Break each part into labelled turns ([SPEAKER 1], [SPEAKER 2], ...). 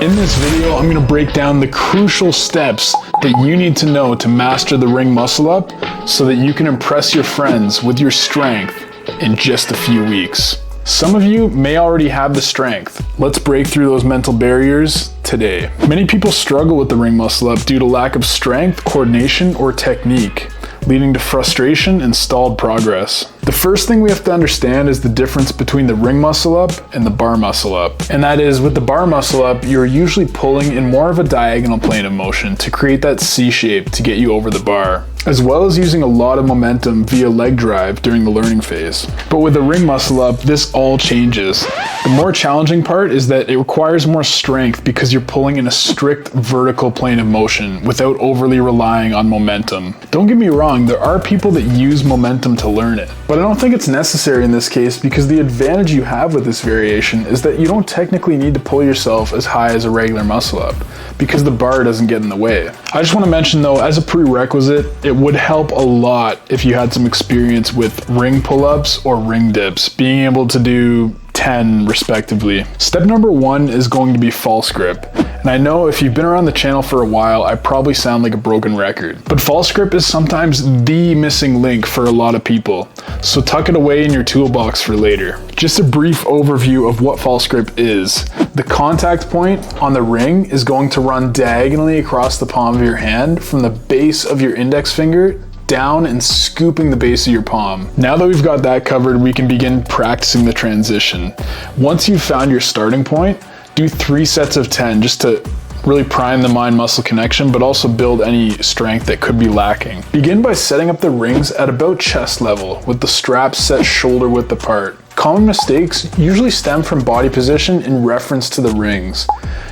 [SPEAKER 1] In this video, I'm gonna break down the crucial steps that you need to know to master the ring muscle up so that you can impress your friends with your strength in just a few weeks. Some of you may already have the strength. Let's break through those mental barriers today. Many people struggle with the ring muscle up due to lack of strength, coordination, or technique, leading to frustration and stalled progress. The first thing we have to understand is the difference between the ring muscle up and the bar muscle up. And that is, with the bar muscle up, you're usually pulling in more of a diagonal plane of motion to create that C shape to get you over the bar, as well as using a lot of momentum via leg drive during the learning phase. But with the ring muscle up, this all changes. The more challenging part is that it requires more strength because you're pulling in a strict vertical plane of motion without overly relying on momentum. Don't get me wrong, there are people that use momentum to learn it, but I don't think it's necessary in this case because the advantage you have with this variation is that you don't technically need to pull yourself as high as a regular muscle up because the bar doesn't get in the way. I just want to mention though, as a prerequisite, it would help a lot if you had some experience with ring pull-ups or ring dips, being able to do 10 respectively. Step number 1 is going to be false grip. And I know if you've been around the channel for a while, I probably sound like a broken record, but false grip is sometimes the missing link for a lot of people. So tuck it away in your toolbox for later. Just a brief overview of what false grip is. The contact point on the ring is going to run diagonally across the palm of your hand from the base of your index finger down and scooping the base of your palm. Now that we've got that covered, we can begin practicing the transition. Once you've found your starting point, do 3 sets of 10 just to really prime the mind-muscle connection, but also build any strength that could be lacking. Begin by setting up the rings at about chest level with the straps set shoulder width apart. Common mistakes usually stem from body position in reference to the rings.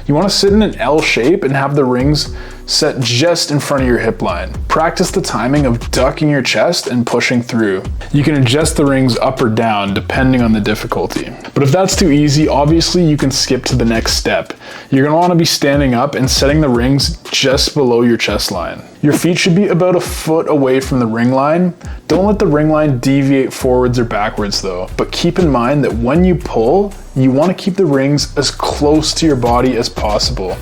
[SPEAKER 1] You want to sit in an L shape and have the rings set just in front of your hip line. Practice the timing of ducking your chest and pushing through. You can adjust the rings up or down depending on the difficulty. But if that's too easy, obviously you can skip to the next step. You're going to want to be standing up and setting the rings just below your chest line. Your feet should be about a foot away from the ring line. Don't let the ring line deviate forwards or backwards though, but keep in mind that when you pull, you want to keep the rings as close to your body as possible.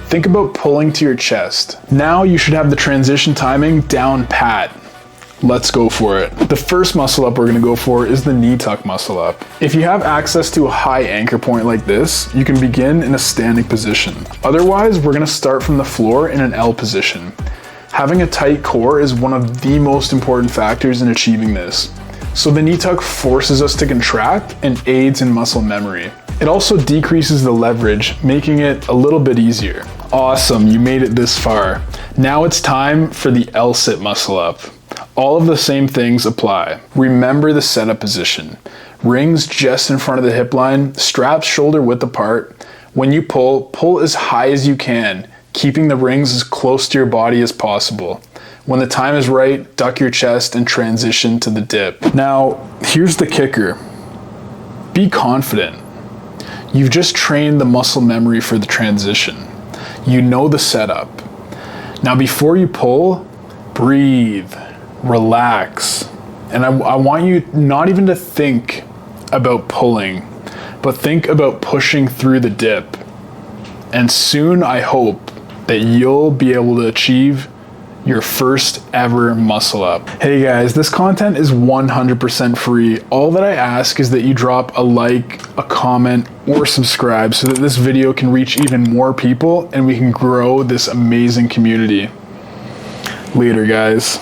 [SPEAKER 1] Think about pulling to your chest. Now you should have the transition timing down pat. Let's go for it. The first muscle up we're going to go for is the knee tuck muscle up. If you have access to a high anchor point like this, you can begin in a standing position. Otherwise, we're going to start from the floor in an L position. Having a tight core is one of the most important factors in achieving this. So the knee tuck forces us to contract and aids in muscle memory. It also decreases the leverage, making it a little bit easier. Awesome, you made it this far. Now it's time for the L-sit muscle up. All of the same things apply. Remember the setup position. Rings just in front of the hip line, straps shoulder width apart. When you pull as high as you can, keeping the rings as close to your body as possible. When the time is right, duck your chest and transition to the dip. Now, here's the kicker. Be confident. You've just trained the muscle memory for the transition. You know the setup. Now before you pull, breathe, relax. And I want you not even to think about pulling, but think about pushing through the dip. And soon I hope that you'll be able to achieve your first ever muscle up. Hey guys, this content is 100% free. All that I ask is that you drop a like, a comment, or subscribe so that this video can reach even more people and we can grow this amazing community. Later guys.